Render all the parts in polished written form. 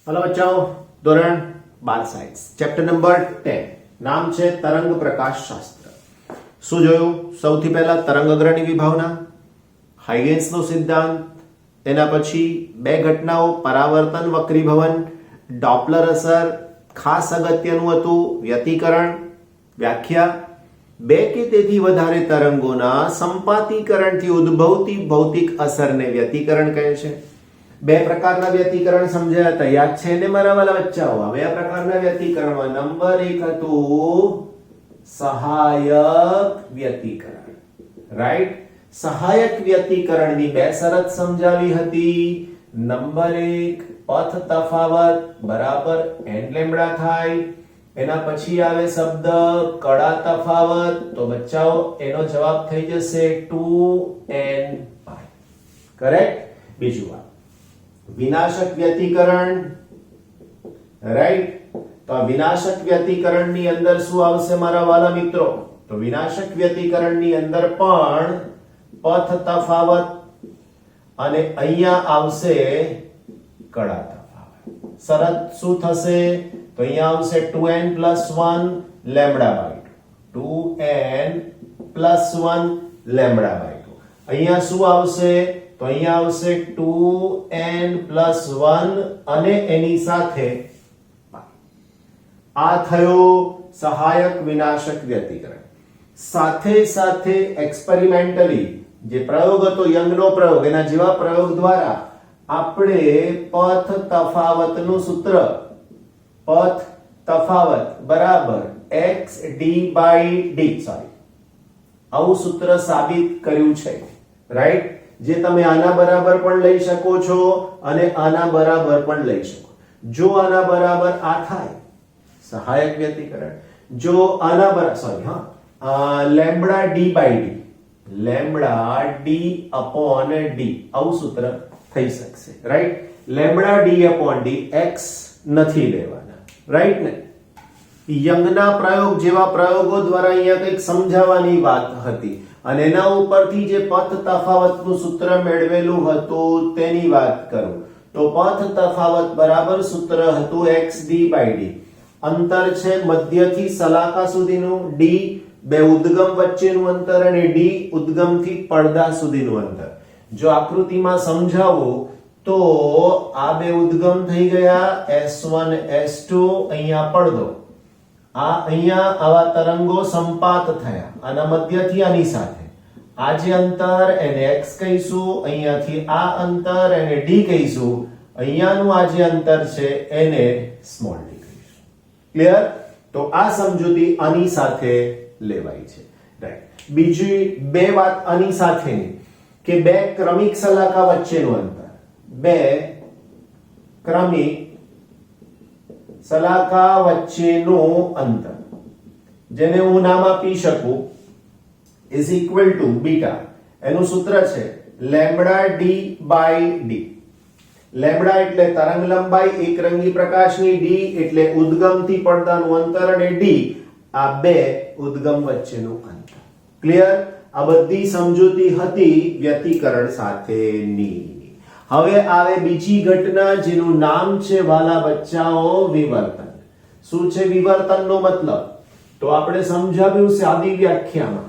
Hello बच्चों, ધોરણ 12 science chapter number 10 નામ છે તરંગ પ્રકાશ શાસ્ત્ર। શું જોયું? સૌથી પહેલા તરંગ અગ્રની વિભાવના, હાઇગેન્સનો સિદ્ધાંત, તેના પછી બે ઘટનાઓ પરાવર્તન વક્રીભવન, ડોપલર અસર, ખાસ અગત્યનું હતું વ્યતિકરણ, વ્યાખ્યા, બે કે તેથી વધારે તરંગોના સંપાતીકરણથી ઉદ્ભવતી ભૌતિક અસરને વ્યતિકરણ કહે છે। બે પ્રકારના વ્યતિકરણ સમજાયા હતા, યાદ છે ને મારા વાલા બચ્ચાઓ? હવે આ પ્રકારના વ્યતિકરણમાં નંબર 1 હતું સહાયક વ્યતિકરણ, રાઈટ? સહાયક વ્યતિકરણની બે શરત સમજાવી હતી। નંબર 1, પથ તફાવત બરાબર n લેમ્બડા થાય। એના પછી આવે શબ્દ કડા તફાવત, તો બચ્ચાઓ એનો જવાબ થઈ જશે 2n પાઈ, કરેક્ટ? બીજું વાત વિનાશક વ્યતિકરણ, રાઈટ? તો આ વિનાશક વ્યતિકરણની અંદર શું આવશે મારા વાલા મિત્રો? તો વિનાશક વ્યતિકરણની અંદર પણ પથ તફાવત અને અહીંયા આવશે કડા તફાવત। શરત શું થશે? તો અહીંયા આવશે 2n + 1 lambda by 2, 2n + 1 lambda by 2। અહીંયા શું આવશે? તો અહીંયા આવશે 2n + 1 અને એની સાથે આ થયો સહાયક વિનાશક વ્યતિકરણ। સાથે સાથે એક્સપેરિમેન્ટલી જે પ્રયોગ હતો, યંગનો પ્રયોગ, એના જેવા પ્રયોગ દ્વારા આપણે પથ તફાવતનું સૂત્ર, પથ તફાવત બરાબર xd/d, સોરી, આવું સૂત્ર સાબિત કર્યું છે, રાઈટ? જે તમે આના બરાબર પણ લઈ શકો છો અને આના બરાબર પણ લઈ શકો। જો આના બરાબર આ થાય સહાયક વ્યતિકરણ, જો આના બરાબર, sorry, lambda d/d, lambda d/d, આવું સૂત્ર થઈ શકશે, રાઈટ? લેમ્બડા d/d x નથી લેવાના, રાઈટ ને? યંગના પ્રયોગ જેવા પ્રયોગો દ્વારા અહીંયા કંઈક સમજાવવાની વાત હતી અને એના ઉપરથી જે પથ તફાવતનું સૂત્ર મેળવેલું હતું તેની વાત કરું તો પથ તફાવત બરાબર સૂત્ર હતું xd/d, અંતર છે મધ્યથી સલાકા સુધીનું, d બે ઉદ્ગમ વચ્ચેનું અંતર અને d ઉદ્ગમથી પડદા સુધીનું અંતર। જો આકૃતિમાં સમજાવો તો આ બે ઉદ્ગમ થઈ ગયા s1 s2, અહીંયા પડદો, આ અહીંયા આવા તરંગો સંપાત થયા આના મધ્યથી આની સાથે। આ જે અંતર એને x કહીશું, અહીંયાથી આ અંતર એને d કહીશું, અહીંયાનું આ જે અંતર છે એને સ્મોલ d કહીશું। ક્લિયર? તો આ સમજૂતી આની સાથે લેવાય છે, રાઈટ? બીજી બે વાત આની સાથેની કે બે ક્રમિક સલાકા વચ્ચેનું અંતર, બે ક્રમિક સલાકા વચ્ચેનું અંતર, જેને હું નામ આપી શકું is equal to બીટા, એનું સૂત્ર છે લેમ્બડા d/d। લેમ્બડા એટલે તરંગ લંબાઈ એકરંગી પ્રકાશની, d એટલે ઉદ્ગમથી પડદાનું અંતર અને d આ બે ઉદ્ગમ વચ્ચેનું અંતર। ક્લિયર? આ બધી સમજૂતી હતી વ્યતિકરણ સાથેની। હવે આવે બીજી ઘટના જેનું નામ છે વાલા બચ્ચાઓ વિવર્તન। શું છે વિવર્તનનો મતલબ? તો આપણે સમજાવ્યું સાદી વ્યાખ્યામાં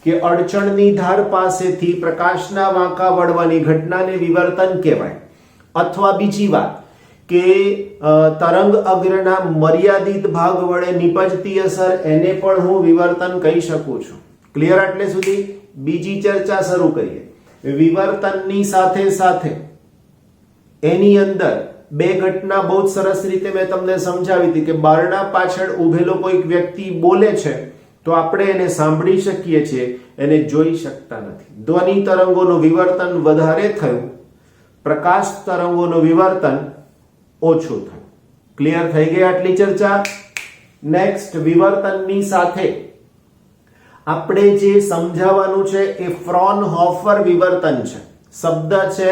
કે અડચણની ધાર પાસેથી પ્રકાશના વાંકા વળવાની ઘટનાને વિવર્તન કહેવાય। અથવા બીજી વાત કે તરંગ અગ્રના મર્યાદિત ભાગ વડે નિપજતી અસર, એને પણ હું વિવર્તન કહી શકું છું। ક્લિયર? એટલે સુધી બીજી ચર્ચા શરૂ કરીએ। વિવર્તનની સાથે સાથે એની અંદર બે ઘટના બહુ સરસ રીતે મેં તમને સમજાવી હતી કે બારણા પાછળ ઉભેલો કોઈક વ્યક્તિ બોલે છે તો આપણે એને સાંભળી શકીએ છીએ, એને જોઈ શકતા નથી। ધ્વનિ તરંગોનું વિવર્તન વધારે થયું, પ્રકાશ તરંગોનું વિવર્તન ઓછું થયું। ક્લિયર થઈ ગઈ આટલી ચર્ચા? નેક્સ્ટ, વિવર્તનની સાથે આપણે જે સમજાવવાનું છે એ ફ્રોનહોફર વિવર્તન છે। શબ્દ છે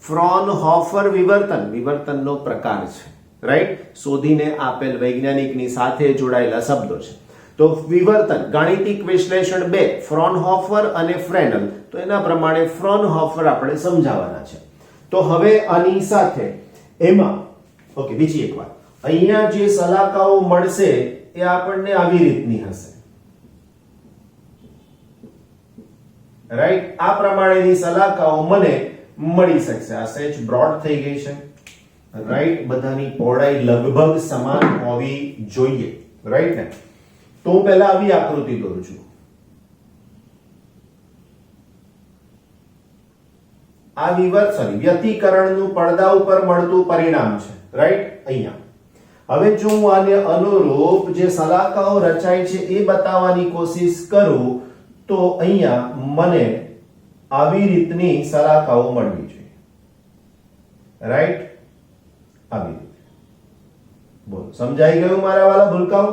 ફ્રોનહોફર વિવર્તન, વિવર્તનનો પ્રકાર છે, રાઈટ? શોધીને આપેલ વૈજ્ઞાનિકની સાથે જોડાયેલા શબ્દો છે। તો વિવર્તન ગાણિતિક વિશ્લેષણ 2, ફ્રોનહોફર અને ફ્રેનલ, તો એના પ્રમાણે ફ્રોનહોફર આપણે સમજાવવાના છે। તો હવે આની સાથે એમાં ઓકે, બીજી એક વાત, અહીંયા જે સલાકાઓ મળશે એ આપણને આવી રીતની હશે, રાઈટ? આ પ્રમાણેની સલાકાઓ મને મળી શકશે. આ સહેજ બ્રોડ થઈ ગઈ છે, રાઈટ? બધાની પહોળાઈ લગભગ સમાન હોવી જોઈએ, રાઈટ ને? તો હું પહેલા આવી આકૃતિ દોરું છું. આ વ્યતિકરણનું પડદા ઉપર મળતું પરિણામ છે, રાઈટ? અહીંયા હવે જો હું આને અનુરૂપ જે સલાકાઓ રચાય છે એ બતાવવાની કોશિશ કરું તો અહીંયા મને આવી રીતની સલાકાઓ મળવી જોઈએ, રાઈટ? આવી રીતે. બોલો, સમજાઈ ગયું મારા વાલા ભૂલકાઓ?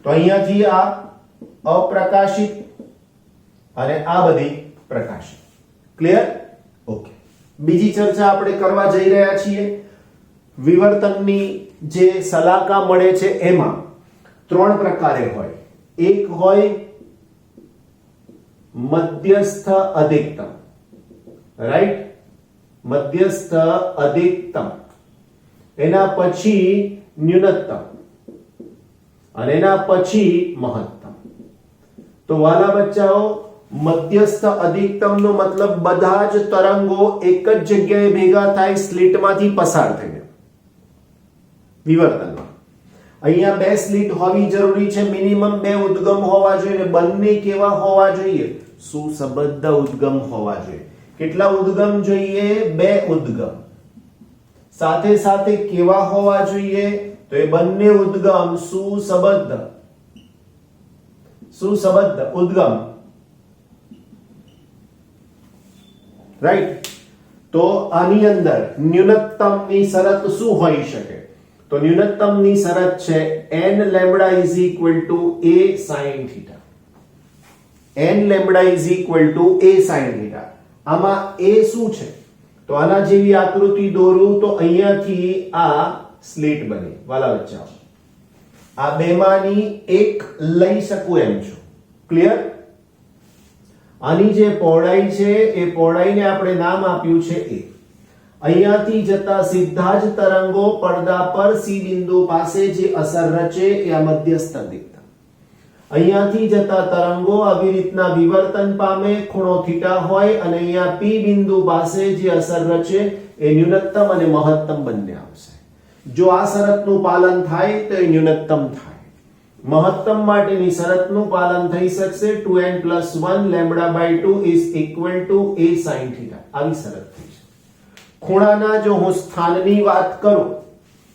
તો અહીંયાથી આ અપ્રકાશિત અને આ બધી પ્રકાશિત. ક્લિયર? ઓકે. બીજી ચર્ચા આપણે કરવા જઈ રહ્યા છીએ. વિવર્તનની જે સલાકા મળે છે એમાં 3 પ્રકારે હોય. એક હોય મધ્યસ્થ અધિકતમ, રાઈટ? મધ્યસ્થ અધિકતમ, એના પછી ન્યૂનતમ અને એના પછી મહત્તમ. તો વાલા બચ્ચાઓ, મધ્યસ્થ અધિકતમનો મતલબ બધા જ તરંગો એક જ જગ્યાએ ભેગા થાય, સ્લિટમાંથી પસાર થઈને વિવર્તનમાં. અહીંયા 2 સ્લિટ હોવી જરૂરી છે, મિનિમમ 2 ઉદ્ગમ હોવા જોઈએ. બંને કેવા હોવા જોઈએ? સુસંબદ્ધ ઉદ્ગમ હોવા જોઈએ. કેટલા ઉદ્ગમ જોઈએ? 2 ઉદ્ગમ. સાથે સાથે કેવા હોવા જોઈએ? તો એ બંને ઉદ્ગમ સુસંબદ્ધ ઉદ્ગમ, રાઈટ? તો આની અંદર ન્યૂનતમની શરત શું હોઈ શકે? તો ન્યૂનતમની શરત છે n lambda is equal to a sin theta. n lambda is equal to a sin theta. આમાં a શું છે? તો આના જેવી આકૃતિ દોરું તો અહીંયાથી આ સ્લિટ બની. વાલા બચ્ચાઓ, આ બેમાંની એક લઈ શકું એમ છું. ક્લિયર? આની જે પહોળાઈ છે એ પહોળાઈને આપણે નામ આપ્યું છે a. અહીંયાથી જતા સીધા જ તરંગો પડદા પર C બિંદુ પાસે જે અસર રચે એ આ મધ્યસ્થ અધિકતમ. અહીંયાથી જતા તરંગો આવી રીતના વિવર્તન પામે, ખૂણો થીટા હોય, અને અહીંયા P બિંદુ પાસે જે અસર રચે એ ન્યૂનતમ અને મહત્તમ બંને આવશે. જો આ શરતનું પાલન થાય તો એ ન્યૂનતમ થાય. મહત્તમ માટેની શરતનું પાલન થઈ શકશે 2n+1 λ/2 is equal to a sin theta. આવી શરત થઈ છે. ખૂણાના જો હું સ્થાનની વાત કરું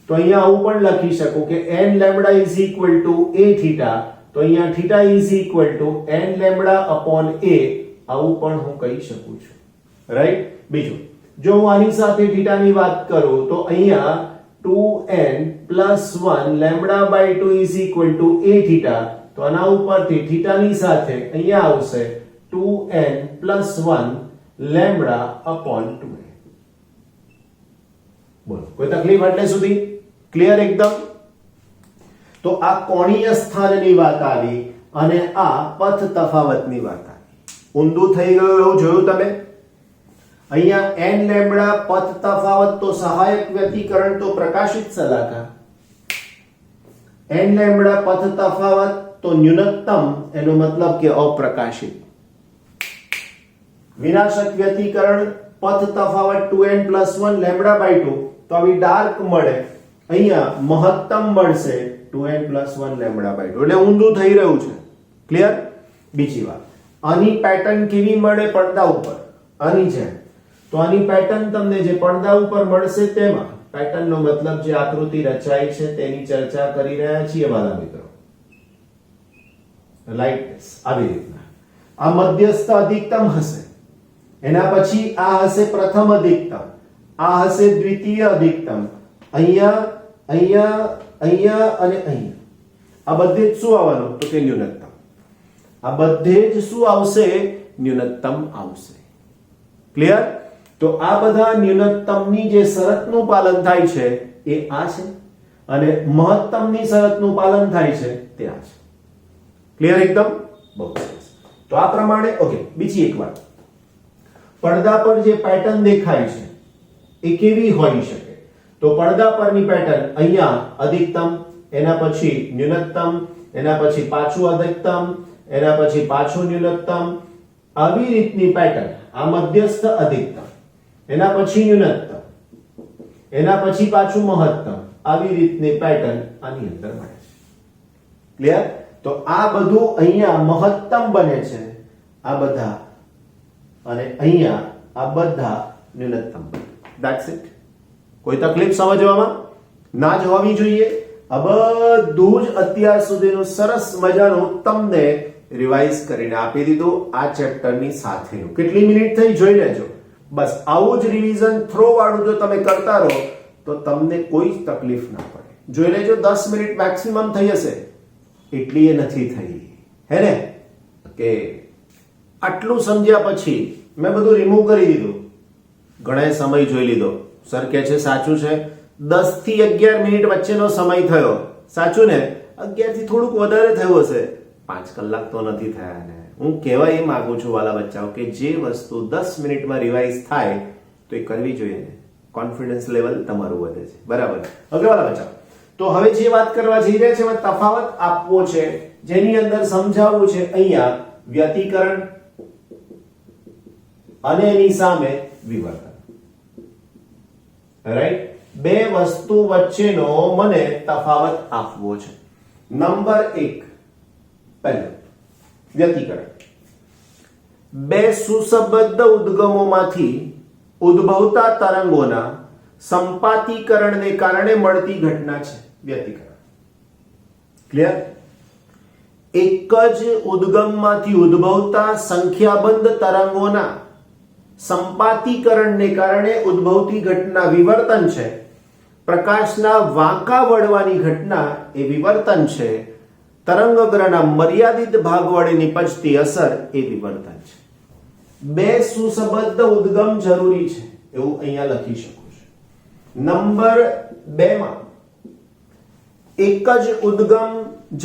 તો અહીંયા આવું પણ લખી શકું કે n λ is equal to a theta, તો અહીંયા theta is equal to n λ upon a, આવું પણ હું કહી શકું છું, રાઈટ? બીજું, જો હું આની સાથે થીટાની વાત કરું તો અહીંયા 2n+1 λ/2 is equal to a theta, તો આના ઉપરથી થીટાની સાથે અહીંયા આવશે 2n+1 λ upon 2a. બોલો, કોઈ તકલીફ એટલે સુધી? ક્લિયર એકદમ? તો આ કોણીય સ્થાનની વાત આવી અને આ પથ તફાવતની વાત આવી. ઊંધું થઈ ગયું એવું જોયું તમે? અહીંયા n લેમ્બડા પથ તફાવત તો સહાયક વ્યતિકરણ તો પ્રકાશિત સલાકા, n લેમ્બડા પથ તફાવત તો ન્યૂનતમ, એનો મતલબ કે અપ્રકાશિત. વિનાશક વ્યતિકરણ પથ તફાવત 2n+1 λ/2, તો આવી ડાર્ક મળે. અહીંયા મહત્તમ મળશે 2n+1 λ/2, એટલે ઊંધું થઈ રહ્યું છે. ક્લિયર? બીજી વાત, આની પેટર્ન કેવી મળે? પડદા ઉપર આની જેમ. તો આની પેટર્ન તમને જે પડદા ઉપર મળશે તેમાં, પેટર્નનો મતલબ જે આકૃતિ રચાય છે તેની ચર્ચા કરી રહ્યા છીએ વાલા મિત્રો. લાઈક ધીસ, આવી રીતના આ મધ્યસ્થ અધિકતમ હશે, એના પછી આ હશે પ્રથમ અધિકતમ, આ હશે દ્વિતીય અધિકતમ, અહીંયા અહીંયા અહીંયા અને અહીંયા. આ બધે જ શું આવવાનું? તો કે ન્યૂનતમ. આ બધે જ શું આવશે? ન્યૂનતમ આવશે. ક્લિયર? તો આ બધા ન્યૂનતમની જે શરતનું પાલન થાય છે એ આ છે, અને મહત્તમની શરતનું પાલન થાય છે તે આ છે. ક્લિયર એકદમ? બહુ સરસ. તો આ પ્રમાણે ઓકે. બીજી એક વાત, પડદા પર જે પેટર્ન દેખાય છે એ કેવી હોઈ શકે? તો તો પડદા પરની પેટર્ન અહીંયા અધિકતમ, એના પછી ન્યૂનતમ, એના પછી પાછું અધિકતમ, એના પછી પાછું ન્યૂનતમ, આવી રીતની પેટર્ન. આ મધ્યસ્થ અધિકતમ, એના પછી ન્યૂનતમ, એના પછી પાછું મહત્તમ, આવી રીતની પેટર્ન આની અંદર મળે છે. ક્લિયર? તો આ બધું અહીંયા મહત્તમ બને છે, આ બધા, અને અહીંયા આ બધા ન્યૂનતમ. That's it. કોઈ તકલીફ સમજવામાં ના જ હોવી જોઈએ. આ બધું જ અત્યાર સુધીનું સરસ મજાનું તમને રિવાઇઝ કરીને આપી દીધું આ ચેપ્ટરની સાથેનું. કેટલી મિનિટ થઈ જોઈ લેજો. બસ આવું જ રિવિઝન થ્રો વાળું જો તમે કરતા રહો તો તમને કોઈ જ તકલીફ ના પડે. જોઈ લેજો 10 મિનિટ મેક્સિમમ થઈ હશે, એટલી એ નથી થઈ, હે ને? કે આટલું સમજ્યા પછી મેં બધું રિમૂવ કરી દીધું. ઘણા સમય જોઈ લીધો. સર કહે છે સાચું છે, 10 થી 11 મિનિટ વચ્ચેનો સમય થયો. સાચું ને? 11 થી થોડુંક વધારે થયું હશે, 5 કલાક તો નથી થયા ને. હું કહેવા એ માંગુ છું વાલા બચ્ચાઓ કે જે વસ્તુ 10 મિનિટમાં રિવાઇઝ થાય તો એ કરવી જોઈએ ને. કોન્ફિડન્સ લેવલ તમારું વધે છે. બરાબર? ઓકે વાલા બચ્ચાઓ, તો હવે જે વાત કરવા જઈ રહ્યા છે એમાં તફાવત આપવો છે, જેની અંદર સમજાવવું છે અહીંયા વ્યતિકરણ અને એની સામે વિવર્તન. રાઈટ? બે વસ્તુ વચ્ચેનો મને તફાવત આપવો છે. નંબર 1, પહેલું વ્યતિકરણ. બે સુસંબદ્ધ ઉદ્ગમોમાંથી ઉદ્ભવતા તરંગોના સંપાતીકરણને કારણે મળતી ઘટના છે વ્યતિકરણ. ક્લિયર? એક જ ઉદ્ગમમાંથી ઉદ્ભવતા સંખ્યાબંધ તરંગોના સંપાતીકરણને કારણે ઉદ્ભવતી ઘટના વિવર્તન છે. પ્રકાશના વાંકા વળવાની ઘટના એ વિવર્તન છે. તરંગગ્રના મર્યાદિત ભાગ વડે નિપજતી અસર એ વિવર્તન છે. બે સુસંબદ્ધ ઉદ્ગમ જરૂરી છે એવું અહીંયા લખી શકું છું. નંબર 2 માં એક જ ઉદ્ગમ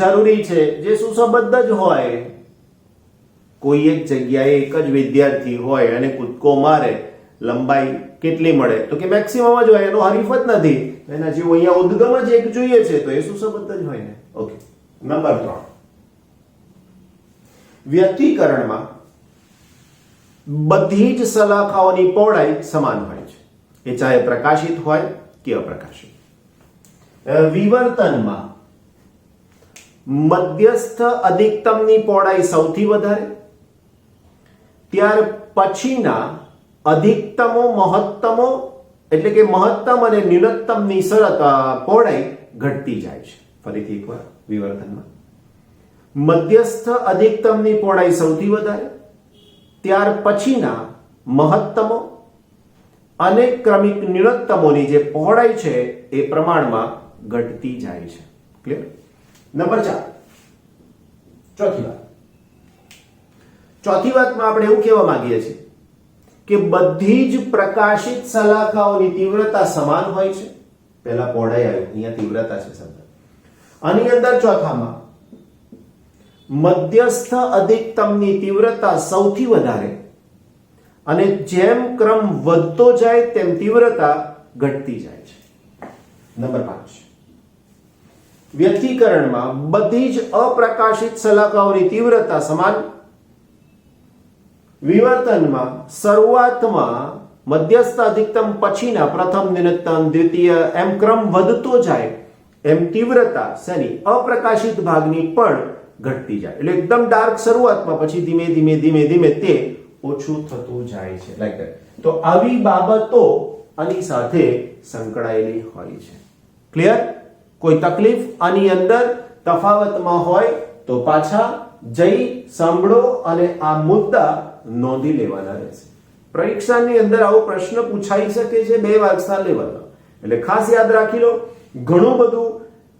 જરૂરી છે જે સુસંબદ્ધ જ હોય. કોઈ એક જગ્યાએ એક જ વિદ્યાર્થી હોય અને કૂદકો મારે, લંબાઈ કેટલી મળે? તો કે મેક્સિમમ જ હોય, એનો હરીફ જ નથી. એના જેવું અહીંયા ઉદ્ગમ જ એક જોઈએ છે તો એ સુસંબદ્ધ જ હોય ને. ઓકે. નંબર 3, વ્યતિકરણમાં બધી જ સલાખાઓની પહોળાઈ સમાન હોય છે, એ ચાહે પ્રકાશિત હોય કે અપ્રકાશિત. વિવર્તનમાં મધ્યસ્થ અધિકતમની પહોળાઈ સૌથી વધારે, ત્યાર પછીના અધિકતમો મહત્તમો એટલે કે મહત્તમ અને ન્યૂનતમની પહોળાઈ ઘટતી જાય છે. ફરીથી એકવાર વિવર્તનમાં મધ્યસ્થ અધિકતમની પહોળાઈ સૌથી વધારે, ત્યાર પછીના મહત્તમો અને ક્રમિક ન્યૂનતમોની જે પહોળાઈ છે એ પ્રમાણમાં ઘટતી જાય છે. ક્લિયર? નંબર 4, ચોથી વાતમાં આપણે એવું કહેવા માંગીએ છીએ કે બધી જ પ્રકાશિત સલાખાઓની તીવ્રતા સમાન હોય છે. પહેલા પહોળાઈ આવી, અહીંયા તીવ્રતા છે શબ્દ. આની અંદર ચોથામાં મધ્યસ્થ અધિકતમની તીવ્રતા સૌથી વધારે અને જેમ ક્રમ વધતો જાય તેમ તીવ્રતા ઘટતી જાય છે. નંબર 5, વ્યતિકરણમાં બધી જ અપ્રકાશિત સલાખાઓની તીવ્રતા સમાન. વિવર્તનમાં શરૂઆતમાં મધ્યસ્થ અધિકતમ પછીના પ્રથમ ન્યૂનતમ દ્વિતીય એમ ક્રમ વધતો જાય એમ તીવ્રતા શેની? અપ્રકાશિત ભાગની પણ ઘટતી જાય. એટલે એકદમ ડાર્ક શરૂઆતમાં, પછી ધીમે ધીમે ધીમે ધીમે તે ઓછું થતું જાય છે. Like that. તો આવી બાબતો આની સાથે સંકળાયેલી હોય છે. ક્લિયર? કોઈ તકલીફ આની અંદર તફાવતમાં હોય તો પાછા જઈ સાંભળો અને આ મુદ્દા નોંધી લેવાના રહેશે. પરીક્ષાની અંદર આવો પ્રશ્ન પૂછાઈ શકે છે 2 માર્ક્સના લેવલનો. એટલે ખાસ યાદ રાખી લો. ઘણું બધું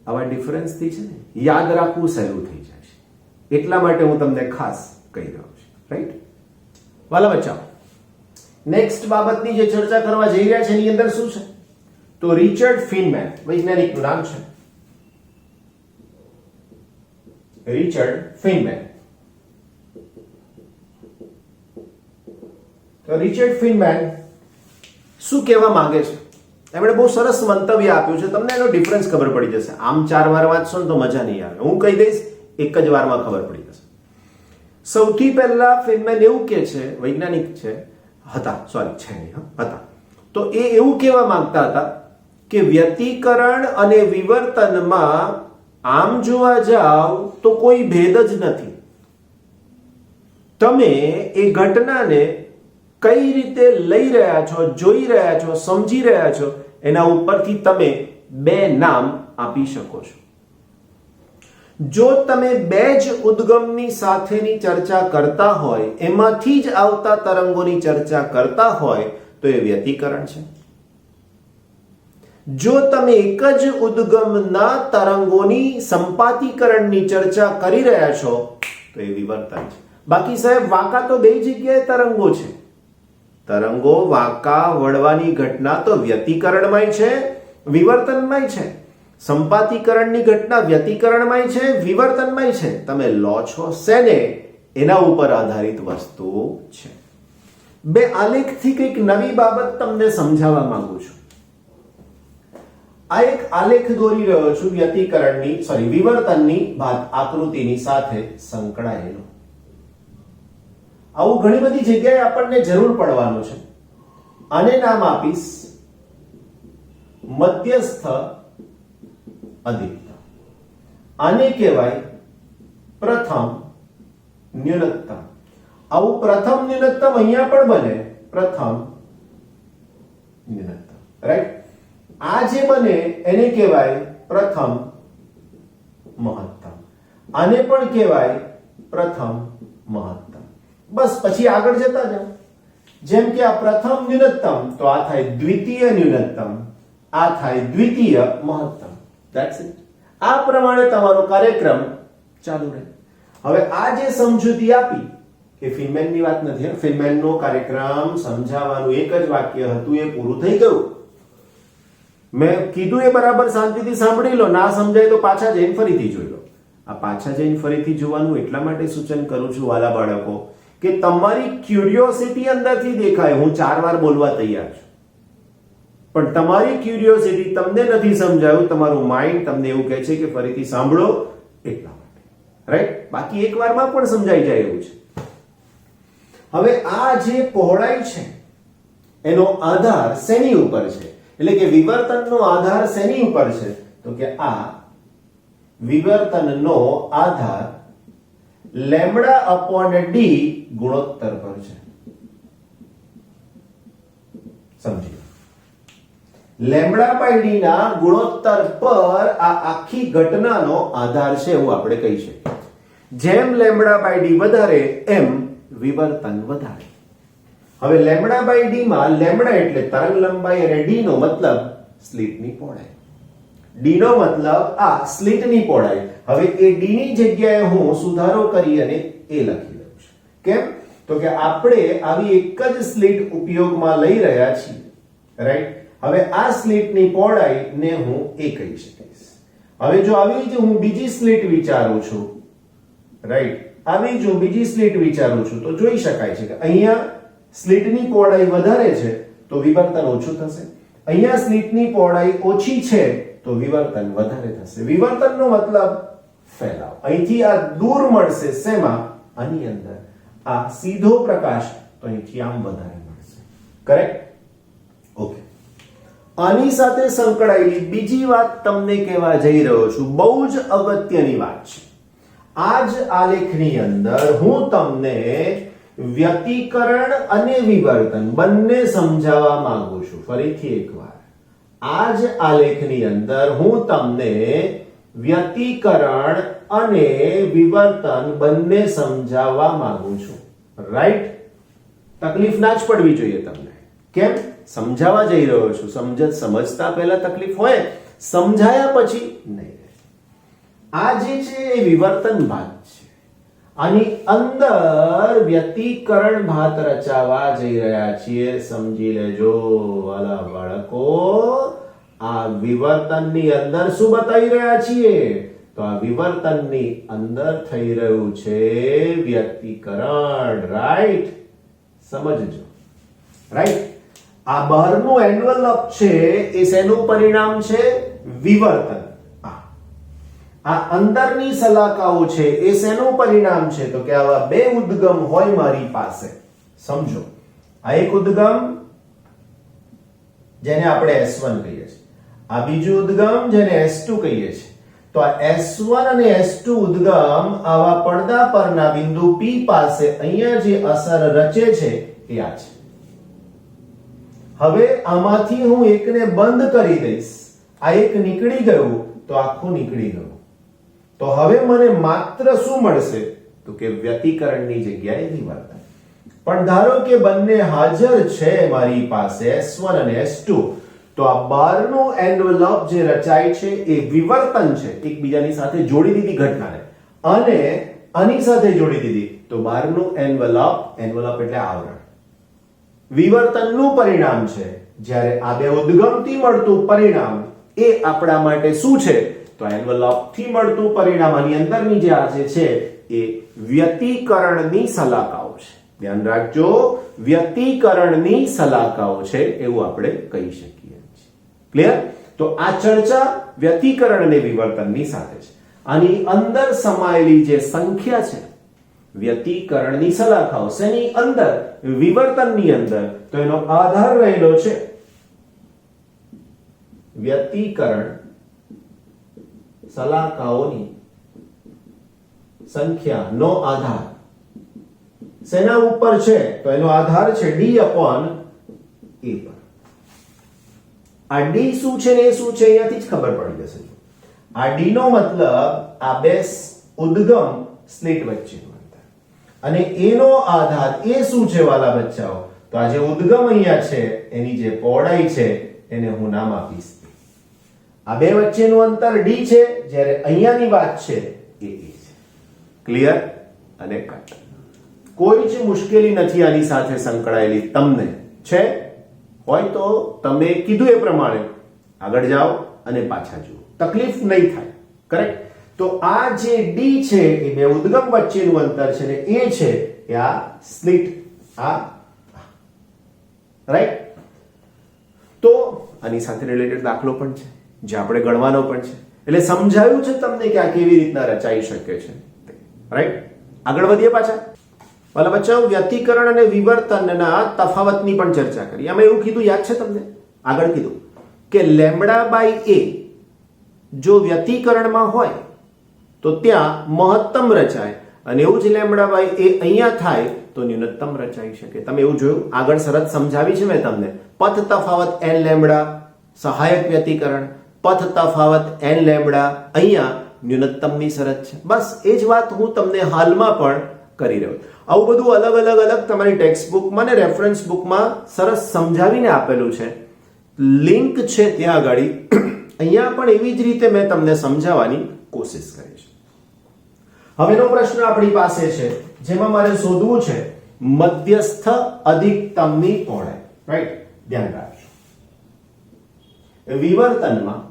આવા ડિફરન્સથી છે ને યાદ રાખવું સહેલું થઈ જાય છે. એટલા માટે હું તમને ખાસ કહી રહ્યો છું. રાઈટ? વાલા બચ્ચાઓ, નેક્સ્ટ બાબતની જે ચર્ચા કરવા જઈ રહ્યા છે એની અંદર શું છે? તો રિચર્ડ ફીનમેન વૈજ્ઞાનિકનું નામ છે. રિચર્ડ ફીનમેન. તો રિચર્ડ ફીનમેન શું કહેવા માંગે છે? એમણે બહુ સરસ મંતવ્ય આપ્યું છે, તમને એનો ડિફરન્સ ખબર પડી જશે. આમ 4 વાર વાંચશો ને તો મજા નહીં આવે, હું કહી દઈશ એક જ વારમાં ખબર પડી જશે. સૌથી પહેલા ફેનમેન એવું કે છે, વૈજ્ઞાનિક છે હતા, તો એ એવું કહેવા માંગતા હતા કે વ્યતિકરણ અને વિવર્તનમાં આમ જોવા જાવ તો કોઈ ભેદ જ નથી. તમે એ ઘટનાને કઈ રીતે લઈ રહ્યા છો, જોઈ રહ્યા છો, સમજી રહ્યા છો, એના ઉપરથી તમે 2 નામ આપી શકો છો. જો તમે 2 જ ઉદ્ગમની સાથેની ચર્ચા કરતા હોય, એમાંથી જ આવતા તરંગોની ચર્ચા કરતા હોય તો એ વ્યતિકરણ છે. જો તમે એક જ ઉદ્ગમના તરંગોની સંપાતીકરણની ચર્ચા કરી રહ્યા છો તો એ વિવર્તન છે. બાકી સાહેબ વાંકા તો 2 જગ્યાએ તરંગો છે. તરંગો વાંકા વળવાની ઘટના તો વ્યતિકરણમાંય છે, વિવર્તનમાંય છે. સંપાતીકરણની ઘટના વ્યતિકરણમાંય છે, વિવર્તનમાંય છે. તમે લો છો શેને? એના ઉપર આધારિત વસ્તુ છે. 2 આલેખથી કંઈક નવી બાબત તમને સમજાવવા માંગુ છું. આ એક આલેખ દોરી રહ્યો છું વિવર્તનની આકૃતિની સાથે સંકળાયેલો. આવું ઘણી બધી જગ્યાએ આપણને જરૂર પડવાનું છે. આને નામ આપીશ મધ્યસ્થ અધિકતમ. આને કહેવાય પ્રથમ ન્યૂનતમ. આવું પ્રથમ ન્યૂનતમ અહીંયા પણ બને, પ્રથમ ન્યૂનતમ, રાઈટ? આ જે બને એને કહેવાય પ્રથમ મહત્તમ. આને પણ કહેવાય પ્રથમ મહત્તમ. બસ પછી આગળ જતા જાઓ. જેમ કે આ પ્રથમ ન્યૂનતમ તો આ થાય દ્વિતીય ન્યૂનતમ, આ થાય દ્વિતીય મહત્તમ. That's it. આ પ્રમાણે તમારો કાર્યક્રમ ચાલુ રહે. હવે આ જે સમજૂતી આપી એ ફિનમેનની વાત નથી. ફિનમેનનો કાર્યક્રમ સમજાવવાનું એક જ વાક્ય હતું, એ પૂરું થઈ ગયું. મેં કીધું એ બરાબર શાંતિથી સાંભળી લો, ના સમજાય તો પાછા જઈને ફરીથી જોઈ લો. આ પાછા જઈને ફરીથી જોવાનું એટલા માટે સૂચન કરું છું વાલા બાળકો કે તમારી ક્યુરિયોસિટી અંદરથી દેખાય. હું 4 વાર બોલવા તૈયાર છું, પણ તમારી ક્યુરિયોસિટી, તમને નથી સમજાયું, તમારું માઇન્ડ તમને એવું કહે છે કે ફરીથી સાંભળો એટલા માટે, રાઈટ? બાકી એક વારમાં પણ સમજાઈ જાય એવું છે. હવે આ જે પહોળાઈ છે એનો આધાર શેની ઉપર છે? એટલે કે વિવર્તનનો આધાર શેની ઉપર છે? તો કે આ વિવર્તનનો આધાર λ/d ગુણોત્તર પર છે. સમજી λ/d ના ગુણોત્તર પર આ આખી ઘટનાનો આધાર છે એવું આપણે કહી શકીએ. જેમ λ/d વધારે એમ વિવર્તન વધારે. હવે λ/d માં λ એટલે તરંગ લંબાઈ અને d નો મતલબ સ્લિટની પહોળાઈ. d નો મતલબ આ સ્લિટની પહોળાઈ. હવે એ d ની જગ્યાએ હું સુધારો કરી અને a લખી દઉં છું. કેમ? તો કે આપણે આવી એક જ સ્લિટ ઉપયોગમાં લઈ રહ્યા છીએ, રાઈટ? હવે આ સ્લિટની પહોળાઈને હું a કહી શકીશ. હવે જો આવી જ હું બીજી સ્લિટ વિચારું છું, રાઈટ? આવી જ હું બીજી સ્લિટ વિચારું છું તો જોઈ શકાય છે કે અહીંયા સ્લિટની પહોળાઈ વધારે છે તો વિવર્તન ઓછું થશે. અહીંયા સ્લિટની પહોળાઈ ઓછી છે તો વિવર્તન વધારે થશે. વિવર્તનનો મતલબ ફેલાવ. અહીંથી આ દૂર મળશે શેમાં? આની અંદર. આ સીધો પ્રકાશ તો અહીંથી આમ વધારે મળશે. કરેક્ટ? ઓકે. આની સાથે સંકળાયેલી બીજી વાત તમને કહેવા જઈ રહ્યો છું, બહુ જ અગત્યની વાત છે. આ જ આલેખની અંદર હું તમને વ્યતિકરણ અને વિવર્તન બંને સમજાવવા માંગુ છું. ફરીથી એકવાર, આ જ આલેખની અંદર હું તમને વ્યતિકરણ અને વિવર્તન બંને સમજાવવા માંગુ છું, રાઈટ? તકલીફ ના જ પડવી જોઈએ તમને. કેમ? સમજાવવા જઈ રહ્યો છું. સમજતા પહેલા તકલીફ હોય, સમજાયા પછી નહીં. આ જે છે એ વિવર્તન ભાત છે. આની અંદર વ્યતિકરણ ભાત રચાવા જઈ રહ્યા છીએ. સમજી લેજો વાલા બાળકો, આ વિવર્તનની અંદર શું બતાવી રહ્યા છીએ? તો આ વિવર્તનની અંદર થઈ રહ્યું છે વ્યતિકરણ, રાઈટ? સમજજો, રાઈટ? આ બહારનું એન્વલપ છે એ શેનું પરિણામ છે? વિવર્તન. આ અંદરની સલાકાઓ છે એ શેનું પરિણામ છે? તો કે આવા બે ઉદ્ગમ હોય મારી પાસે, સમજો આ એક ઉદ્ગમ જેને આપણે S1 કહીએ છીએ, આ બીજું ઉદ્ગમ જેને S2 કહીએ છીએ. તો આ S1 અને S2 ઉદ્ગમ આવા પડદા પરના બિંદુ P પાસે અહીંયા જે અસર રચે છે એ આ છે. હવે આમાંથી હું એકને બંધ કરી દઈશ, આ એક નીકળી ગયું તો આખું નીકળી ગયું. તો હવે મને માત્ર શું મળશે? તો કે વ્યતિકરણની જગ્યાએ વિવર્તન. પણ ધારો કે બંને હાજર છે મારી પાસે S1 અને S2, તો આ બહારનું એન્વલપ જે રચાય છે એ વિવર્તન છે. એકબીજાની સાથે જોડી દીધી ઘટનાને અને આની સાથે જોડી દીધી તો બહારનું એન્વલપ એટલે આવરણ વિવર્તનનું પરિણામ છે. જ્યારે આ બે ઉદ્ગમથી મળતું પરિણામ એ આપણા માટે શું છે? તો એન્વલપ થી મળતું પરિણામ આની અંદરની જે આ છે એ વ્યતિકરણની સલાકાઓ છે. ધ્યાન રાખજો, વ્યતિકરણની સલાકાઓ છે એવું આપણે કહી શકીએ. ક્લિયર? તો આ ચર્ચા વ્યતિકરણ અને વિવર્તનની સાથે છે. આની અંદર સમાયેલી જે સંખ્યા છે વ્યતિકરણની સલાખાઓ શેની અંદર? વિવર્તનની અંદર. તો એનો આધાર રહેલો છે વ્યતિકરણ સલાખાઓની સંખ્યાનો આધાર શેના ઉપર છે? તો એનો આધાર છે D/A પર. આ D શું છે ને એ શું છે અહીંયાથી જ ખબર પડી જશે. આ D નો મતલબ આ બે ઉદ્ગમ સ્લિટ વચ્ચેનું અંતર અને એનો આધાર એ શું છે વાલા બચ્ચાઓ? તો આ જે ઉદ્ગમ અહીંયા છે એની જે પહોળાઈ છે એને હું નામ આપીશ. આ બે વચ્ચેનું અંતર D છે, જ્યારે અહીંયાની વાત છે એ છે. ક્લિયર અને કટ. કોઈ જ મુશ્કેલી નથી આની સાથે સંકળાયેલી. તમને છે હોય તો તમે કીધું એ પ્રમાણે આગળ જાઓ અને પાછા જુઓ, તકલીફ નહીં થાય. કરેક્ટ? તો આ જે D છે એ બે ઉદ્ગમ વચ્ચેનું અંતર છે ને એ છે કે આ સ્લિટ, આ રાઈટ. તો આની સાથે રિલેટેડ દાખલો પણ છે જે આપણે ગણવાનો પણ છે. એટલે સમજાયું છે તમને કે આ કેવી રીતના રચાઈ શકે છે. રાઈટ? આગળ વધીએ પાછા. વાલા બચ્ચાઓ, વ્યતિકરણ અને વિવર્તનના તફાવતની પણ ચર્ચા કરી. અમે એવું કીધું, યાદ છે તમને? આગળ કીધું કે λ/a જો વ્યતિકરણમાં હોય તો ત્યાં મહત્તમ રચાય અને એવું જ λ/a અહીંયા થાય તો ન્યૂનતમ રચાઈ શકે. તમે એવું જોયું? આગળ શરત સમજાવી છે મેં તમને. પથ તફાવત n λ સહાયક વ્યતિકરણ, પથ તફાવત n λ અહીંયા ન્યૂનતમની શરત છે. બસ એ જ વાત હું તમને હાલમાં પણ કરી રહ્યો. આવું બધું અલગ તમારી ટેક્સ્ટ બુકમાં ને રેફરન્સ બુકમાં સરસ સમજાવીને આપેલું છે. લિંક છે ત્યાં આગળ. અહીંયા પણ એવી જ રીતે મેં તમને સમજાવવાની કોશિશ કરી છે. હવેનો પ્રશ્ન આપણી પાસે છે જેમાં મારે શોધવું છે મધ્યસ્થ અધિકતમની પહોળાઈ. રાઈટ? ધ્યાન રાખજો. વિવર્તનમાં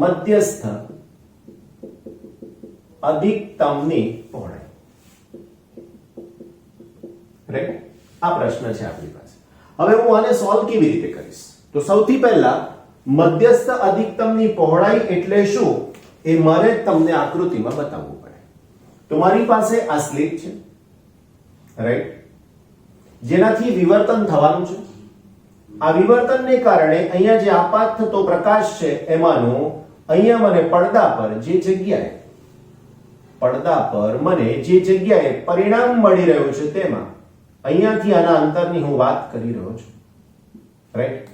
મધ્યસ્થ અધિકતમની પહોળાઈ. રાઈટ? આ પ્રશ્ન છે આપણી પાસે. હવે હું આને સોલ્વ કેવી રીતે કરીશ? તો સૌથી પહેલા મધ્યસ્થ અધિકતમની પહોળાઈ એટલે શું એ મારે તમને આકૃતિમાં બતાવવું પડે. તો મારી પાસે આ સ્લિટ છે, રાઈટ, જેનાથી વિવર્તન થવાનું છે. આ વિવર્તનને કારણે અહીંયા જે આપાત થતો પ્રકાશ છે એમાંનો અહીંયા મને પડદા પર મને જે જગ્યાએ પરિણામ મળી રહ્યું છે તેમાં અહીંયાથી આના અંતરની હું વાત કરી રહ્યો છું. રાઈટ?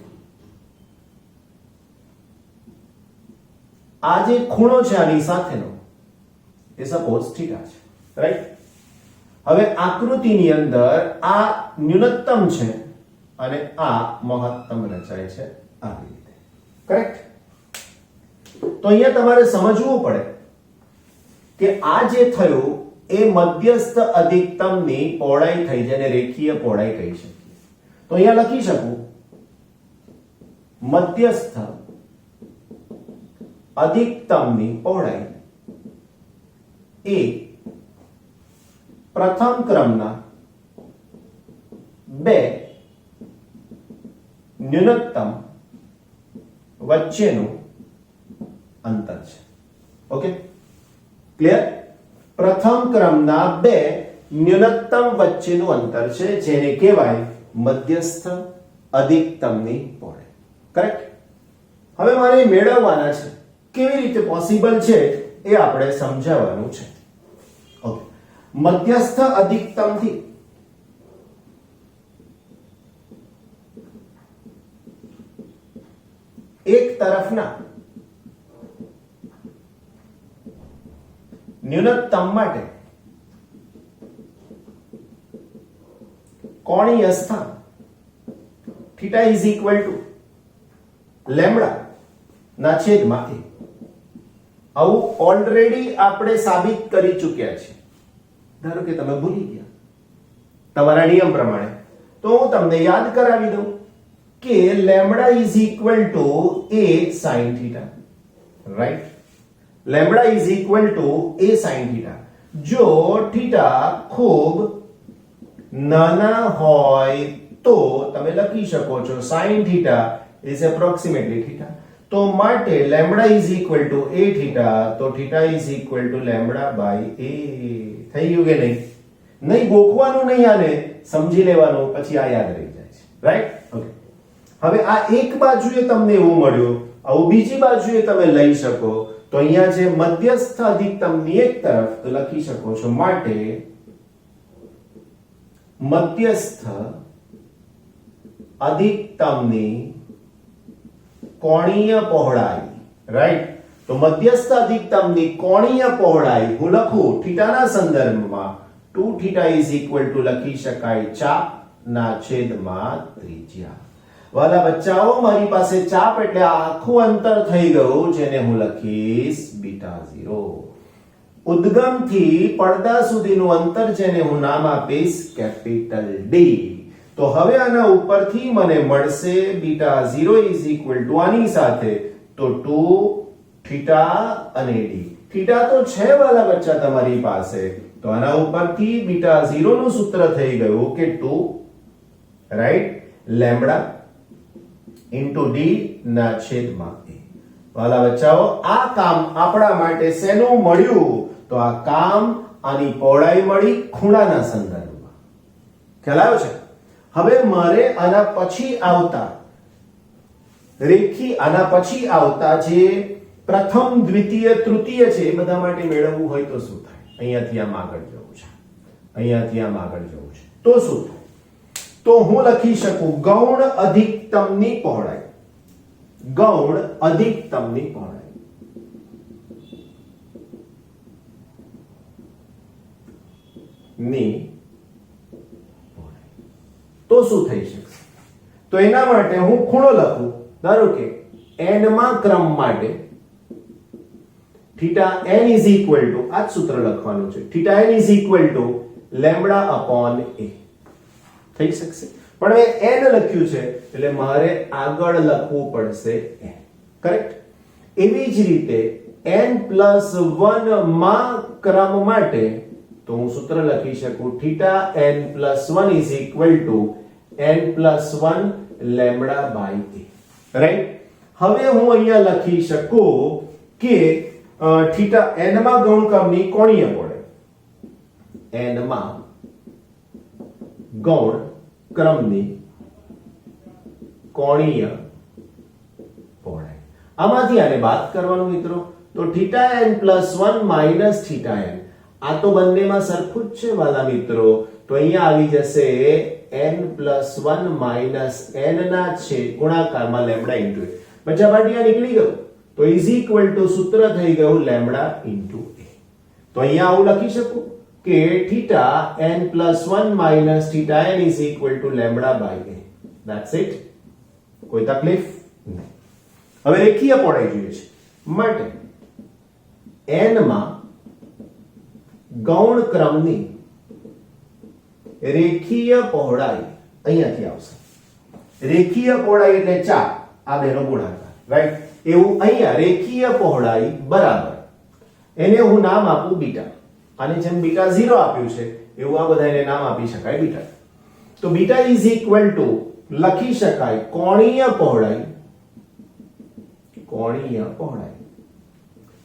આ જે ખૂણો છે આની સાથેનો એ સપોઝ થીટા છે. રાઈટ? હવે આકૃતિની અંદર આ ન્યૂનતમ છે અને આ મહત્તમ રચાય છે આવી રીતે. કરેક્ટ? તો અહીંયા તમારે સમજવું પડે કે આ જે થયું એ મધ્યસ્થ અધિકતમની પહોળાઈ થઈ, જેને રેખીય પહોળાઈ કહી શકીએ. તો અહીંયા લખી શકું મધ્યસ્થ અધિકતમની પહોળાઈ એ પ્રથમ ક્રમના બે ન્યૂનતમ વચ્ચેનું અંતર છે. Okay, clear? પ્રથમ ક્રમના બે ન્યૂનતમ વચ્ચેનું અંતર છે જેને કહેવાય મધ્યસ્થ અધિકતમની પહોળાઈ. કરેક્ટ? હવે મારે મેળવવાના છે. કેવી રીતે પોસિબલ છે એ આપણે સમજાવવાનું છે. ઓકે, મધ્યસ્થ અધિકતમથી એક તરફના ન્યૂનતમ માટે કોણીય સ્થાન theta is equal to lambda ના છેદમાં a. આવું ઓલરેડી આપણે સાબિત કરી ચૂક્યા છીએ. ધારો કે તમે ભૂલી ગયા તમારા નિયમ પ્રમાણે, તો હું તમને યાદ કરાવી દઉં કે lambda is equal to a sin theta. Right? Lambda is equal to a sin theta. જો થીટા ખૂબ નાના હોય તો તમે લખી શકો છો sin theta is approximately theta. તો માટે lambda is equal to a theta, તો theta is equal to lambda by a. થઈ ગયું કે નહીં? નહીં ગોખવાનું નહીં, આને સમજી લેવાનું, પછી આ યાદ રહી જાય છે. રાઈટ? ઓકે, હવે આ એક બાજુએ તમને એવું મળ્યું, આવું બીજી બાજુએ તમે લઈ શકો. તો અહીંયા જે મધ્યસ્થ અધિકતમની એક તરફ તો લખી શકો છો માટે મધ્યસ્થ અધિકતમની કોણીય પહોળાઈ. રાઈટ? તો મધ્યસ્થ અધિકતમની કોણીય પહોળાઈ હું લખું થીટાના સંદર્ભમાં 2 થીટા ઇઝ ઇક્વલ ટુ લખી શકાય ચાપના છેદમાં ત્રિજ્યા. વાલા બચ્ચાઓ, મારી પાસે ચાપ એટલે આખું અંતર થઈ ગયું જેને હું લખીશ બીટા 0. ઉદ્ગમ થી પડદા સુધીનું અંતર જેને હું નામ આપીશ કેપિટલ ડી. તો હવે આના ઉપરથી મને મળશે બીટા 0 ઇઝ ઇક્વલ ટુ આની સાથે તો 2 થીટા અને ડી. થીટા તો છે વાલા બચ્ચા તમારી પાસે, તો આના ઉપરથી બીટા 0 નું સૂત્ર થઈ ગયું કે 2 રાઈટ લેમ્બડા ઇન્ટુ ડી ના છેદમાં a. વાલા બચ્ચાઓ, આ કામ આપણા માટે શેનું મળ્યું? તો આ કામ આની પહોળાઈ મળી ખૂણાના સંદર્ભમાં. ખ્યાલ આવ્યો છે? હવે મારે આના પછી આવતા જે પ્રથમ દ્વિતીય તૃતીય છે એ બધા માટે મેળવવું હોય તો શું થાય? અહીંયાથી આમ આગળ જવું છે, અહીંયાથી આમ આગળ જવું છે, તો શું થાય? તો હું લખી શકું ગૌણ અધિકતમની પહોળાઈ. ગૌણ અધિકતમની પહોળાઈ ની તો શું થઈ શકશે? તો એના માટે હું ખૂણો લખું. ધારો કે n માં ક્રમ માટે theta n is equal two આ જ સૂત્ર લખવાનું છે. Theta n is equal to lambda upon a. થઈ શકશે? પણ હવે n લખ્યું છે એટલે મારે આગળ લખવું પડશે n. કરેક્ટ? એવી જ રીતે n+1 માં ક્રમ માટે તો હું સૂત્ર લખી શકું theta n+1 is equal to n+1 lambda by a. Right? હવે હું અહીંયા લખી શકું કે થીટા n માં ગૌણ ક્રમની કોણીય પહોળાઈ. n માં ગૌણ ક્રમની કોણીય પહોળાઈ. આમાંથી આને બાદ કરવાનું મિત્રો. તો theta n+1 minus theta n, આ તો બંનેમાં સરખું જ છે વાલા મિત્રો. તો અહીંયા આવી જશે n+1 માઈનસ n ના છેદ ગુણાકારમાં લેમ્બડા ઇન્ટુ a. બચ્ચા પાટિયા નીકળી ગયું તો ઇઝ ઇક્વલ ટુ સૂત્ર થઈ ગયું લેમ્બડા ઇન્ટુ a. તો અહીંયા આવું લખી શકું કે theta n+1 minus theta n is equal to lambda by a. That's it. કોઈ તકલીફ નહીં. હવે રેખીય પહોળાઈ જોઈએ છે માટે n માં ગૌણ ક્રમની રેખીય પહોળાઈ અહીંયાથી આવશે. રેખીય પહોળાઈ એટલે 4 આ બેનો ગુણાકાર. રાઈટ? એવું અહીંયા રેખીય પહોળાઈ બરાબર એને હું નામ આપું બીટા. આને જેમ બીટા 0 આપ્યું છે એવું આ બધાને નામ આપી શકાય બીટા. તો બીટા ઇઝ ઇક્વલ ટુ લખી શકાય કોણીય પહોળાઈ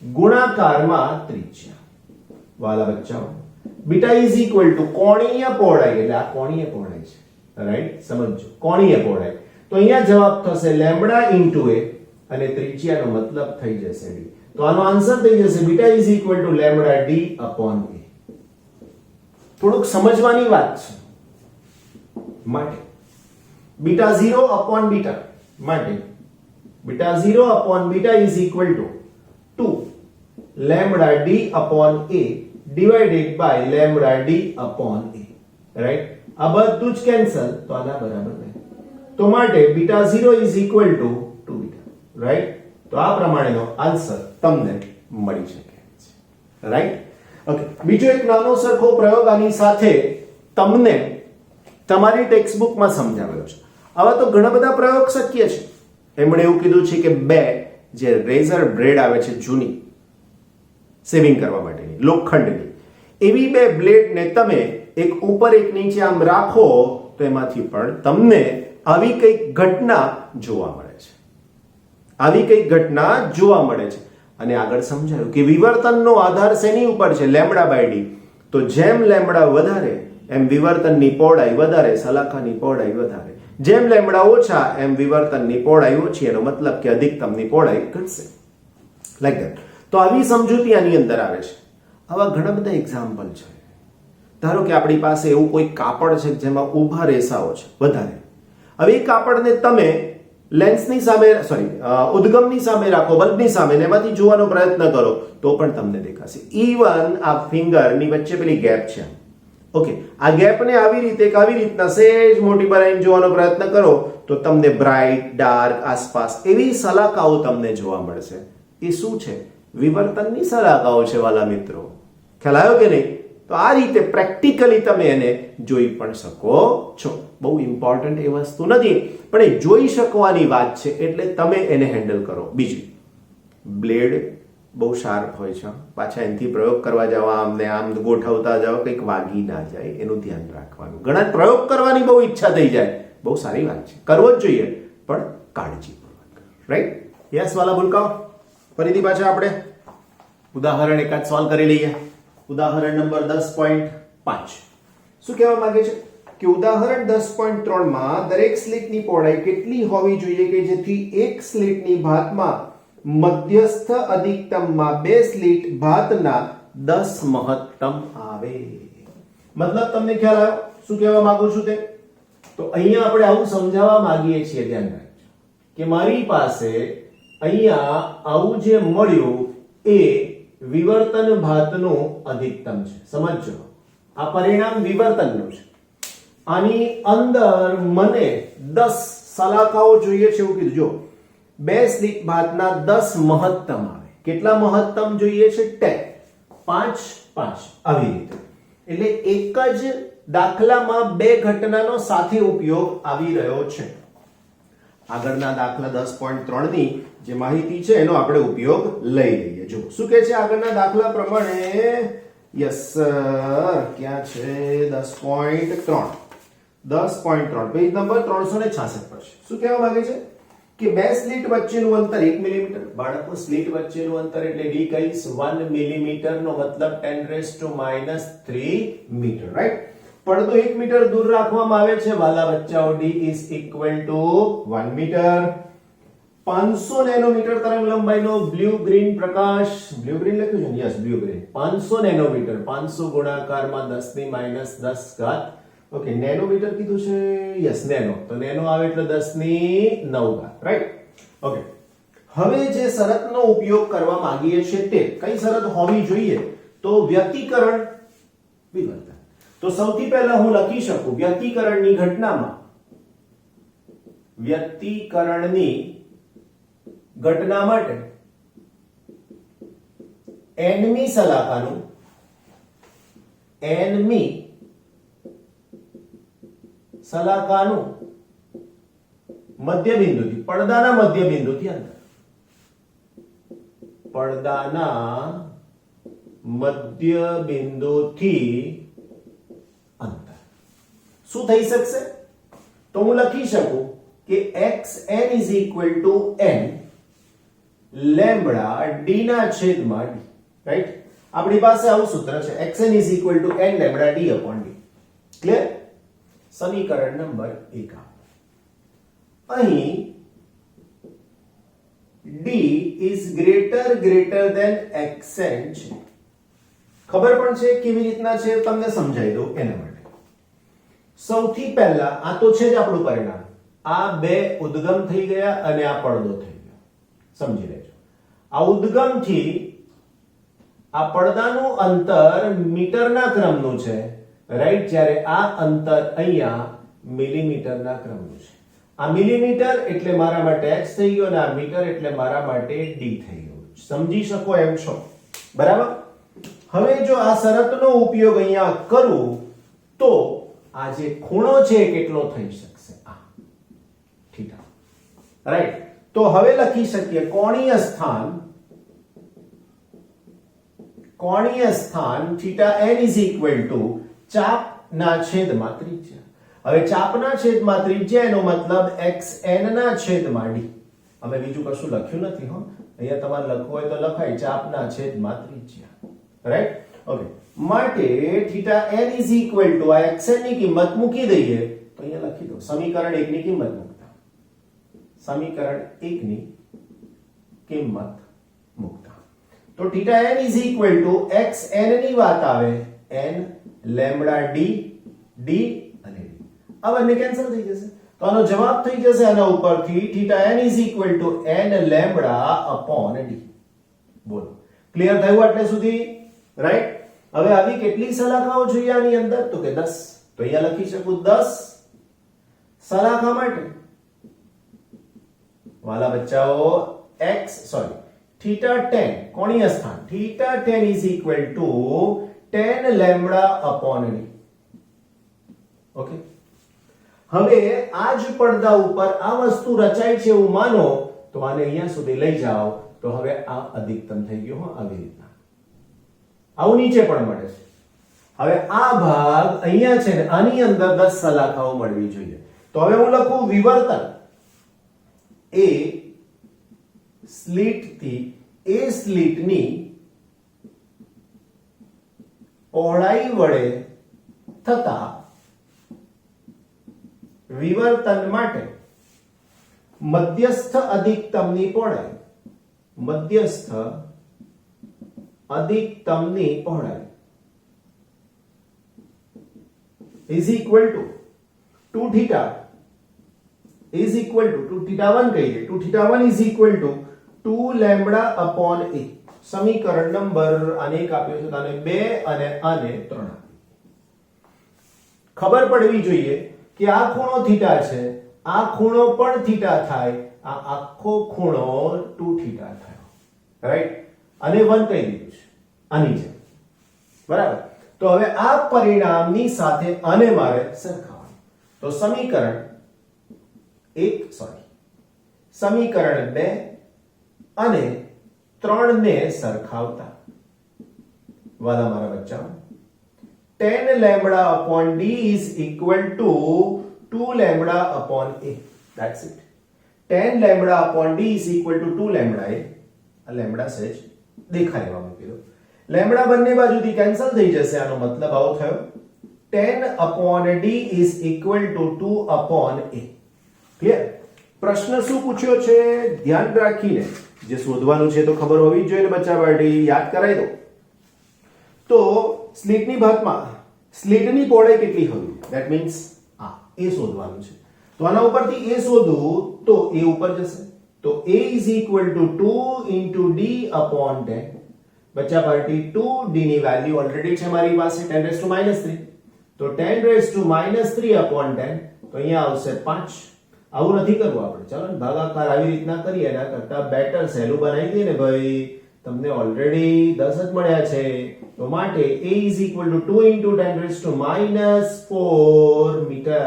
ગુણાકારમાં ત્રિજ્યા. વાલા બચ્ચાઓ, બીટા ઇઝ ઇક્વલ ટુ કોણીય પહોળાઈ એટલે આ કોણીય પહોળાઈ છે, રાઈટ? સમજો, કોણીય પહોળાઈ. તો અહીંયા જવાબ થશે લેમ્બડા ઇન્ટુ a અને ત્રિજ્યાનો મતલબ થઈ જશે d. તો આનો આન્સર થઈ જશે beta is equal to lambda d upon a. થોડુંક સમજવાની વાત છે માટે બીટા 0 અપોન બીટા માટે beta 0 upon beta is equal to 2 lambda d upon a divided by lambda d upon a, right? આ બધું જ કેન્સલ, તો આના બરાબર નહીં. તો માટે beta 0 is equal to 2 beta, right? તો આ પ્રમાણેનો આન્સર તમને મળી શકે છે, રાઈટ? ઓકે, બીજો એક નાનો સરખો પ્રયોગ આની સાથે તમને તમારી ટેક્સ્ટબુકમાં સમજાવેલો છે. આવા તો ઘણા બધા પ્રયોગ શક્ય છે. એમણે એવું કીધું છે કે બે જે રેઝર બ્લેડ આવે છે જૂની શેવિંગ કરવા માટેની લોખંડની, એવી બે બ્લેડને તમે એક ઉપર એક નીચે આમ રાખો તો એમાંથી પણ તમને આવી કઈક ઘટના જોવા મળે છે. અને આગળ સમજાયું કે વિવર્તનનો આધાર શેની ઉપર છે? Lambda by D. તો જેમ લેમ્બડા વધારે એમ વિવર્તનની પહોળાઈ વધારે, સલાખાની પહોળાઈ વધારે. જેમ લેમ્બડા ઓછા એમ વિવર્તનની પહોળાઈ ઓછી, એનો મતલબ કે અધિકતમની પહોળાઈ ઘટશે. Like that. તો આવી સમજૂતી આની અંદર આવે છે. આવા ઘણા બધા એક્ઝામ્પલ છે. ધારો કે આપણી પાસે એવું કોઈ કાપડ છે જેમાં ઊભા રેસાઓ છે વધારે. હવે એ કાપડને તમે લેન્સની સામે ઉદ્ગમની સામે રાખો, બલ્બની સામે, ને એમાંથી જોવાનો પ્રયત્ન કરો તો પણ તમને દેખાશે. ઇવન આ ફિંગરની વચ્ચે પેલી ગેપ છે, ઓકે, આ ગેપને આવી રીતના સહેજ મોટી બનાવીને જોવાનો પ્રયત્ન કરો તો તમને બ્રાઇટ, ડાર્ક, આસપાસ એવી સલાખાઓ તમને જોવા મળશે. એ શું છે? વિવર્તનની સલાખાઓ છે વાલા મિત્રો. ખ્યાલ આવ્યો કે નહીં? તો આ રીતે પ્રેક્ટિકલી તમે એને જોઈ પણ શકો છો. બહુ ઇમ્પોર્ટન્ટ એ વસ્તુ નથી, પણ એ જોઈ શકવાની વાત છે એટલે તમે એને હેન્ડલ કરો. બીજું, બ્લેડ બહુ શાર્પ હોય છે, પાછા એનાથી પ્રયોગ કરવા જાવ, આમ ને આમ ગોઠવતા જાવ, કંઈક વાગી ના જાય એનું ધ્યાન રાખવાનું. ઘણા પ્રયોગ કરવાની બહુ ઈચ્છા થઈ જાય, બહુ સારી વાત છે, કરવો જ જોઈએ, પણ કાળજીપૂર્વક, રાઈટ? યસ વાલા ભૂલકાઓ, ફરીથી પાછા આપણે ઉદાહરણ એકાદ સોલ્વ કરી લઈએ. ઉદાહરણ નંબર 10.5 શું કહેવા માંગે છે કે ઉદાહરણ 10.3 માં દરેક સ્લિટની પહોળાઈ કેટલી હોવી જોઈએ કે જેથી એક સ્લિટની ભાતમાં મધ્યસ્થ અધિકતમમાં બે સ્લિટ ભાતના 10 મહત્તમ આવે. મતલબ તમને ખ્યાલ આવ્યો શું કહેવા માંગુ છું તે? તો અહીંયા આપણે આવું સમજાવવા માંગીએ છીએ, ધ્યાન રાખજો કે મારી પાસે અહીંયા આવું જે મળ્યું એ વિવર્તન ભાતનું અધિકતમ છે. સમજો, આ પરિણામ વિવર્તનનું છે. આની અંદર મને 10 સલાખાઓ જોઈએ છે એવું કીધું. જો બે સ્લિટ ભાતના 10 મહત્તમ આવે. કેટલા મહત્તમ જોઈએ છે? 10, 5, 5 આવી રીતે. એટલે એક જ દાખલામાં બે ઘટનાનો સાથે ઉપયોગ આવી રહ્યો છે. આગળના દાખલા 10.3 ની જે માહિતી છે એનો આપણે ઉપયોગ લઈ લઈએ. જો શું કહે છે આગળના દાખલા પ્રમાણે? યસ સર, ક્યાં છે? 10.3 પેજ નંબર 366 પર છે. શું કહેવા માંગે છે કે બે સ્લિટ વચ્ચેનું અંતર 1 મિલીમીટર. બાળકો, સ્લિટ વચ્ચેનું અંતર એટલે d કહીશ 1 મિલીમીટર નો મતલબ 10⁻³ મીટર, રાઈટ? પડદો 1 મીટર દૂર રાખવામાં આવે છે વાલા બચ્ચાઓ. d is equal to 1 metre. 500 nanometre તરંગ લંબાઈનો બ્લુ ગ્રીન પ્રકાશ, બ્લુ ગ્રીન લખ્યું છે ને? Yes, blue green. 500 નેનોમીટર, 500 ગુણાકારમાં 10⁻10. ઓકે, નેનોમીટર કીધું છે? Yes, nano. તો નેનો આવે એટલે 10⁹, રાઈટ? ઓકે, હવે જે શરતનો ઉપયોગ કરવા માંગીએ છીએ તે કઈ શરત હોવી જોઈએ? તો વ્યતિકરણ વિવર્તન. તો સૌથી પહેલા હું લખી શકું વ્યતિકરણની ઘટનામાં, વ્યતિકરણની ઘટના માટે nમી સલાખાનું, nમી સલાખાનું મધ્યબિંદુથી, પડદાના મધ્યબિંદુથી અંતર, પડદાના મધ્યબિંદુથી શું થઈ શકશે? તો હું લખી શકું કે xn is equal to n lambda d ના છેદમાં d, રાઈટ? આપણી પાસે આવું સૂત્ર છે, xn is equal to n lambda d upon d. Clear? સમીકરણ નંબર 1. અહીં d is greater than xn છે. ખબર પણ છે કેવી રીતના છે, તમને સમજાવી દઉં એના માટે. સૌથી પહેલા આ તો છે જ આપણું પરિણામ, આ બે ઉદ્ગમ થઈ ગયા અને આ પડદો થઈ ગયો, સમજી લેજો. આ ઉદ્ગમથી આ પડદાનું અંતર મીટરના ક્રમનું છે, રાઈટ? જ્યારે આ અંતર અહીંયા મિલીમીટરના ક્રમનું છે. આ મિલીમીટર એટલે મારા માટે x થઈ ગયો અને આ મીટર એટલે મારા માટે d થઈ ગયું. સમજી શકો એમ છો, બરાબર? હવે જો આ શરતનો ઉપયોગ અહીંયા કરું તો આ જે ખૂણો છે કેટલો થઈ શકશે? આ થીટા, રાઈટ? તો હવે લખી શકીએ કોણીય સ્થાન theta n is equal to ચાપના છેદમાં ત્રિજ્યા. હવે ચાપના છેદમાં ત્રિજ્યા એનો મતલબ xn ના છેદમાં d. અમે બીજું કશું લખ્યું નથી હો, અહીંયા તમારે લખવું હોય તો લખાય ચાપના છેદમાં ત્રિજ્યા, રાઈટ? ઓકે, માટે theta n is equal to આ xn ની કિંમત મૂકી દઈએ તો અહીંયા લખી દો સમીકરણ 1 ની કિંમત મૂકતા, સમીકરણ 1 ની કિંમત મૂકતા તો theta n is equal to xn ની વાત આવે n લેમ્બડા d d અને d. આ બંને કેન્સલ થઈ જશે તો આનો જવાબ થઈ જશે આના ઉપરથી theta n is equal to n lambda upon d. બોલો, ક્લિયર થયું આટલે સુધી? રાઈટ? હવે આવી કેટલી સલાખાઓ જોઈએ આની અંદર? તો કે 10. તો અહીંયા લખી શકું 10 સલાખા માટે વાલા બચ્ચાઓ theta tan કોણીય સ્થાન theta tan is equal to tan lambda upon d. Okay, હવે આ જ પડદા ઉપર આ વસ્તુ રચાય છે એવું માનો તો આને અહીંયા સુધી લઈ જાઓ તો હવે આ અધિકતમ થઈ ગયો હો, આવી રીતના આવું નીચે પણ મળે છે. હવે આ ભાગ અહીંયા છે ને આની અંદર 10 સલાખાઓ મળવી જોઈએ. તો હવે હું લખું વિવર્તન એ સ્લિટ થી એ સ્લિટની પહોળાઈ વડે થતા વિવર્તન માટે મધ્યસ્થ અધિકતમની પહોળાઈ, મધ્યસ્થ અધિકતમની પહોળાઈ is equal to 2 theta is equal to theta 1 કહીએ 2 theta 1 is equal to 2 lambda upon a. સમીકરણ નંબર આને એક આપ્યો છે, આને 2 અને આને 3. ખબર પડવી જોઈએ કે આ ખૂણો થીટા છે, આ ખૂણો પણ થીટા થાય, આ આખો ખૂણો 2 થીટા થયો, રાઈટ? અને 1 કહી દીધું છે આની જેમ, બરાબર? તો હવે આ પરિણામની સાથે આને મારે સરખાવવાનું. તો સમીકરણ 2 અને 3 ને સરખાવતા વાલા મારા બચ્ચાઓ tan lambda upon d is equal to 2 lambda upon a. That's it. tan lambda upon d is equal to 2 lambda a. આ લેમ્બડા સહેજ દેખાય એવા મૂકી દો. લેમ્બડા બંને બાજુથી કેન્સલ થઈ જશે, આનો મતલબ આવો થયો 10 upon d is equal to 2 upon a. Clear? પ્રશ્ન શું પૂછ્યો છે ધ્યાન રાખીને જે શોધવાનું છે તો ખબર હોવી જોઈએ બચ્ચા પાર્ટી, યાદ કરાવી દો. તો સ્લિટની ભાતમાં સ્લિટની પહોળાઈ કેટલી હોવી? ધેટ મીન્સ આ એ શોધવાનું છે. તો આના ઉપરથી એ શોધું તો એ ઉપર જશે. તો a is equal to 2 into d upon 10. બચ્ચા પાર્ટી 2d ની વેલ્યુ ઓલરેડી છે મારી પાસે 10 raised to -3. તો 10 raised to -3 upon 10 તો અહીંયા આવશે 5. આવું નથી કરવું આપણે, ચાલો ને ભાગાકાર આવી રીતના કરીએ, એના કરતા બેટર સહેલું બનાવી દઈએ ને ભાઈ, તમને ઓલરેડી 10 જ મળ્યા છે. તો માટે a is equal to 2 into 10 raised to -4 metre.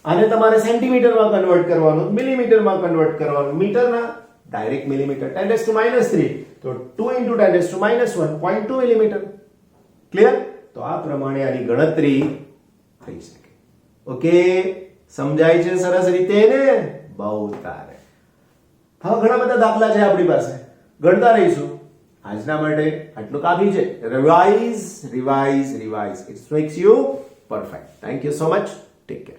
આને તમારે સેન્ટીમીટરમાં કન્વર્ટ કરવાનું, મિલીમીટરમાં કન્વર્ટ કરવાનું, મીટરના ડાયરેક્ટ મિલીમીટર 10 raised to -3 તો 2 into 10 raised to -1 0.2 millimetre. Clear? તો આ પ્રમાણે આની ગણતરી થઈ શકે. ઓકે, સમજાય છે સરસ રીતે ને? બહુ સારું. હવે ઘણા બધા દાખલા છે આપણી પાસે, ગણતા રહીશું. આજના માટે આટલું કાફી છે. Revise, revise, revise. It makes you perfect. Thank you so much. Take care.